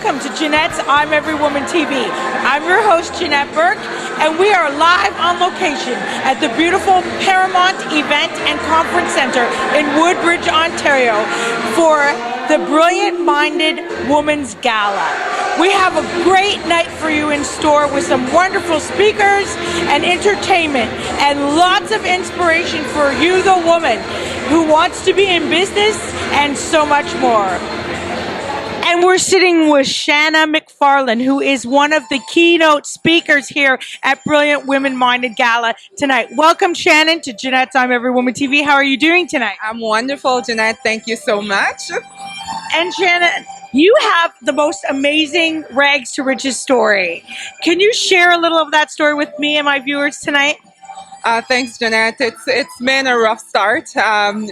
welcome to Janette's I'm Every Woman TV. I'm your host, Janette Burke, and we are live on location at the beautiful Paramount Event and Conference Center in Woodbridge, Ontario for the Brilliant Minded Women's Gala. We have a great night for you in store with some wonderful speakers and entertainment and lots of inspiration for you, the woman who wants to be in business, and so much more. And we're sitting with Shanna McFarlane, who is one of the keynote speakers here at Brilliant Women Minded Gala tonight. Welcome, Shannon, to Janette's I'm Every Woman TV. How are you doing tonight? I'm wonderful, Janette. Thank you so much. And Shannon, you have the most amazing rags to riches story. Can you share a little of that story with me and my viewers tonight? Thanks, Janette. It's been a rough start.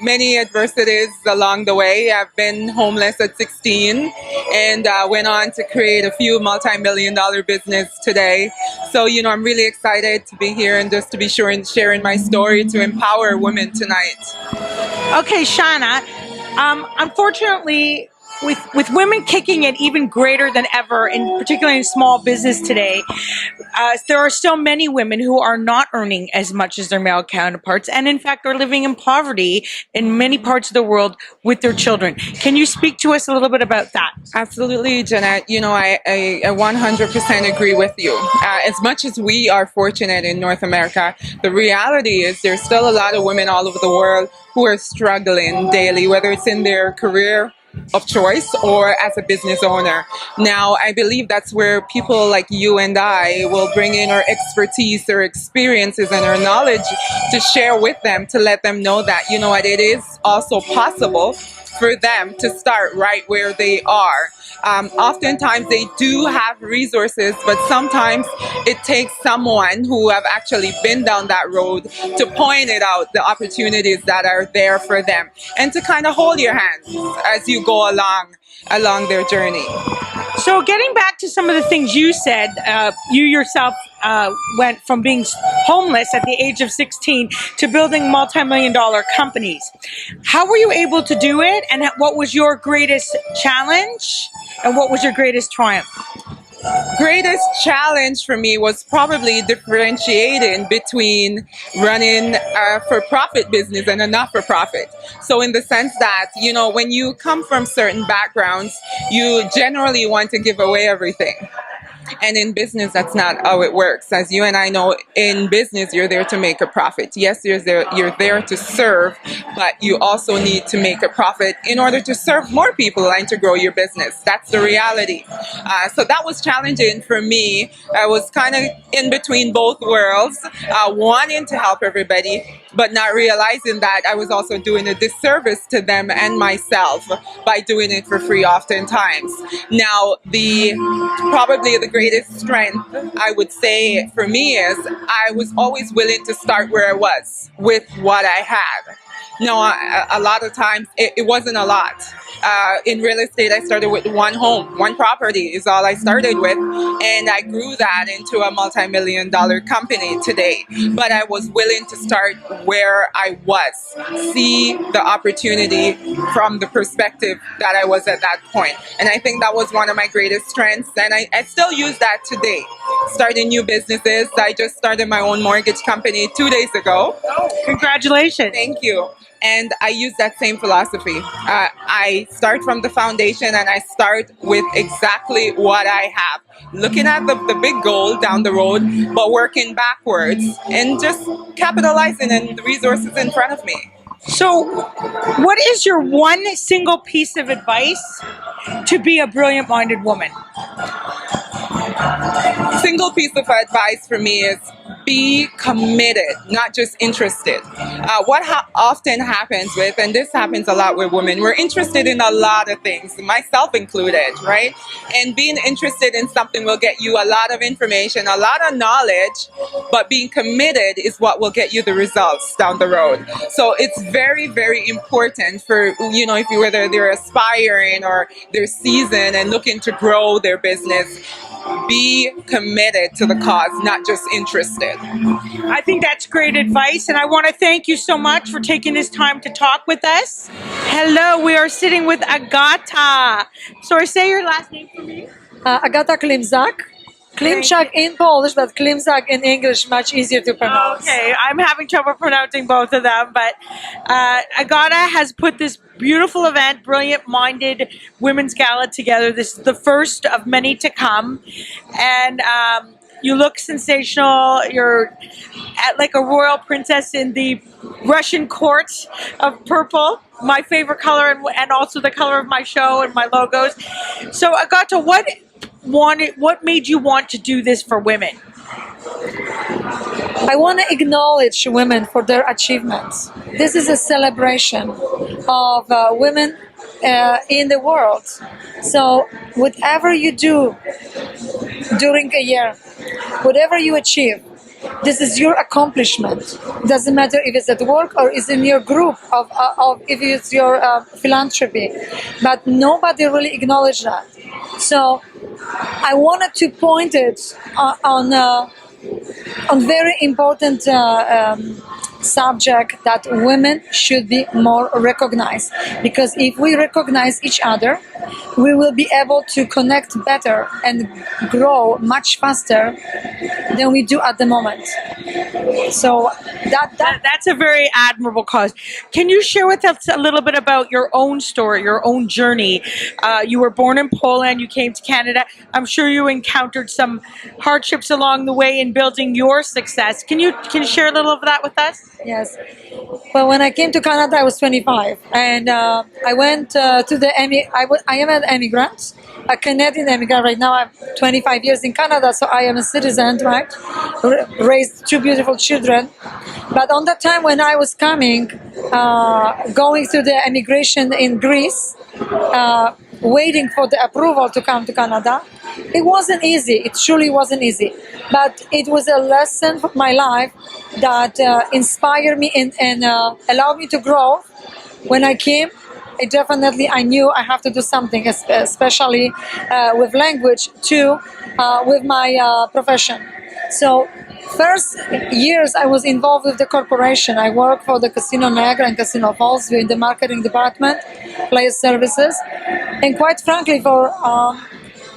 Many adversities along the way. I've been homeless at 16 and went on to create a few multi-million-dollar business today. So, I'm really excited to be here and just to be sharing my story to empower women tonight. Okay, Shanna, unfortunately, with women kicking it even greater than ever, particularly in small business today, there are still many women who are not earning as much as their male counterparts, and in fact are living in poverty in many parts of the world with their children. Can you speak to us a little bit about that? Absolutely, Janette. I 100% agree with you. As much as we are fortunate in North America, the reality is there's still a lot of women all over the world who are struggling daily, whether it's in their career of choice or as a business owner. Now, I believe that's where people like you and I will bring in our expertise, our experiences, and our knowledge to share with them, to let them know that, it is also possible for them to start right where they are. Oftentimes they do have resources, but sometimes it takes someone who have actually been down that road to point it out, the opportunities that are there for them, and to kind of hold your hand as you go along their journey. So getting back to some of the things you said, you yourself went from being homeless at the age of 16 to building multi-million-dollar companies. How were you able to do it, and what was your greatest challenge, and what was your greatest triumph? Greatest challenge for me was probably differentiating between running a for-profit business and a not-for-profit. So in the sense that, when you come from certain backgrounds, you generally want to give away everything. And in business, that's not how it works. As you and I know, in business, you're there to make a profit. Yes, you're there to serve, but you also need to make a profit in order to serve more people and to grow your business. That's the reality. So that was challenging for me. I was kind of in between both worlds, wanting to help everybody, but not realizing that I was also doing a disservice to them and myself by doing it for free oftentimes. Now, probably the greatest strength, I would say, for me is I was always willing to start where I was with what I had. Now, a lot of times it wasn't a lot. In real estate, I started with one home, one property is all I started with, and I grew that into a multi-million-dollar company today. But I was willing to start where I was, see the opportunity from the perspective that I was at that point. And I think that was one of my greatest strengths, and I still use that today. Starting new businesses. I just started my own mortgage company 2 days ago. Oh, congratulations. Thank you. And I use that same philosophy. I start from the foundation, and I start with exactly what I have. Looking at the big goal down the road, but working backwards and just capitalizing on the resources in front of me. So what is your one single piece of advice to be a brilliant-minded woman? Single piece of advice for me is be committed, not just interested. What often happens with, and this happens a lot with women, we're interested in a lot of things, myself included, right? And being interested in something will get you a lot of information, a lot of knowledge, but being committed is what will get you the results down the road. So it's very, very important for, whether they're aspiring or they're seasoned and looking to grow their business, be committed to the cause, not just interested. I think that's great advice, and I want to thank you so much for taking this time to talk with us. Hello, we are sitting with Agata. Sorry, say your last name for me. Agata Klimczak. Klimczak in Polish, but Klimczak in English, much easier to pronounce. Okay, I'm having trouble pronouncing both of them, but Agata has put this beautiful event, Brilliant Minded Women's Gala, together. This is the first of many to come, and you look sensational. You're like a royal princess in the Russian court of purple, my favorite color, and also the color of my show and my logos. So, Agata, what made you want to do this for women? I want to acknowledge women for their achievements. This is a celebration of women in the world. So, whatever you do during a year, whatever you achieve, this is your accomplishment. Doesn't matter if it's at work or it's in your group of if it's your philanthropy, but nobody really acknowledged that. So I wanted to point it on very important subject that women should be more recognized, because if we recognize each other, we will be able to connect better and grow much faster than we do at the moment. So That's a very admirable cause. Can you share with us a little bit about your own story, your own journey? You were born in Poland, you came to Canada. I'm sure you encountered some hardships along the way in building your success. Can you share a little of that with us? Yes. Well, when I came to Canada, I was 25, and I went to the I am an immigrant, a Canadian immigrant. Right now, I'm 25 years in Canada, so I am a citizen, right? Raised two beautiful children. But on the time when I was coming, going through the immigration in Greece, waiting for the approval to come to Canada, it wasn't easy. It truly wasn't easy. But it was a lesson for my life that inspired me and allowed me to grow. When I came, I knew I have to do something, especially with language, too, with my profession. So first years I was involved with the corporation. I worked for the Casino Niagara and Casino Falls in the marketing department, player services, and quite frankly, for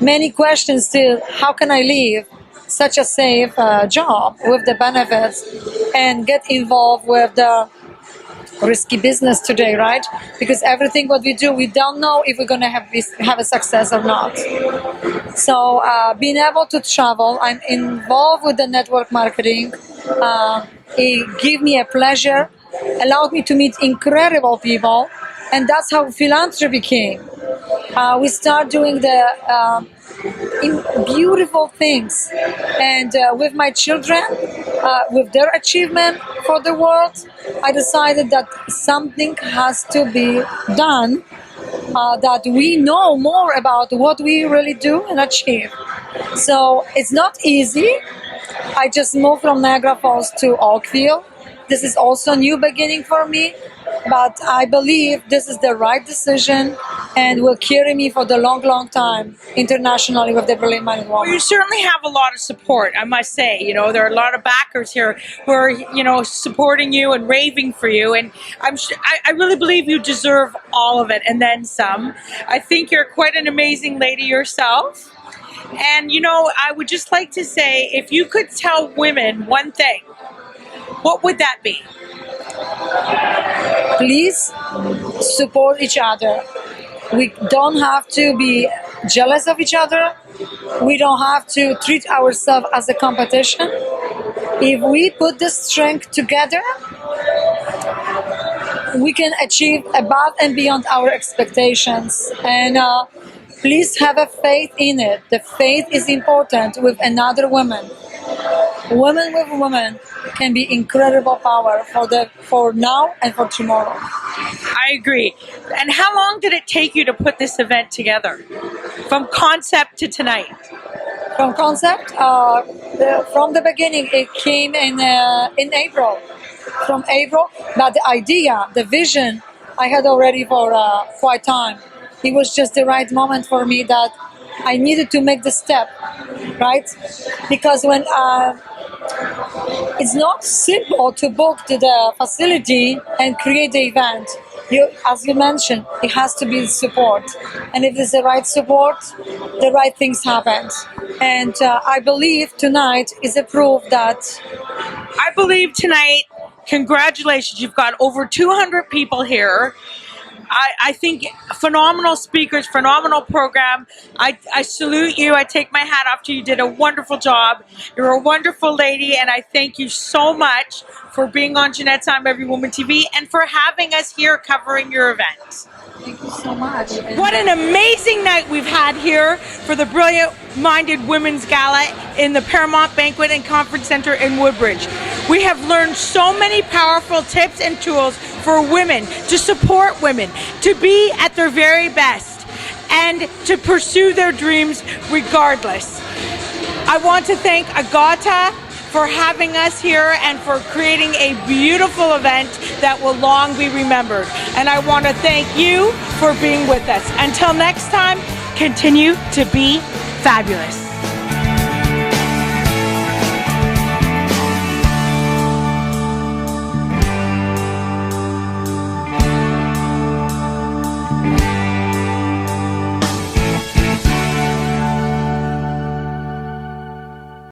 many questions still, how can I leave such a safe job with the benefits and get involved with the risky business today, right? Because everything what we do, we don't know if we're going to have a success or not. So being able to travel, I'm involved with the network marketing. It gave me a pleasure, allowed me to meet incredible people, and that's how philanthropy came. We start doing the beautiful things, and with my children, with their achievement for the world, I decided that something has to be done, that we know more about what we really do and achieve. So it's not easy. I just moved from Niagara Falls to Oakville. This is also a new beginning for me, but I believe this is the right decision and will carry me for the long, long time internationally with the Brilliant Minded Woman. Well, you certainly have a lot of support, I must say. You know, there are a lot of backers here who are, supporting you and raving for you. And I really believe you deserve all of it and then some. I think you're quite an amazing lady yourself. And, I would just like to say, if you could tell women one thing, what would that be? Please support each other. We don't have to be jealous of each other. We don't have to treat ourselves as a competition. If we put the strength together, we can achieve above and beyond our expectations. And please have a faith in it. The faith is important with another woman. Women with women can be incredible power for now and for tomorrow. I agree. And how long did it take you to put this event together, from concept to tonight? From concept, from the beginning, it came in April. From April, but the idea, the vision, I had already for quite time. It was just the right moment for me that I needed to make the step, right? Because when it's not simple to book the facility and create the event. as you mentioned, it has to be support. And if there's the right support, the right things happen. And I believe tonight is a proof that I believe tonight, congratulations, you've got over 200 people here. I think phenomenal speakers, phenomenal program. I salute you. I take my hat off to you. You did a wonderful job. You're a wonderful lady, and I thank you so much for being on Janette's I'm Every Woman TV and for having us here covering your event. thank you so much. What an amazing night we've had here for the Brilliant Minded Women's Gala in the Paramount Banquet and Conference Center in Woodbridge. We have learned so many powerful tips and tools for women to support women, to be at their very best, and to pursue their dreams regardless. I want to thank Agata for having us here and for creating a beautiful event that will long be remembered. And I want to thank you for being with us. Until next time, continue to be fabulous.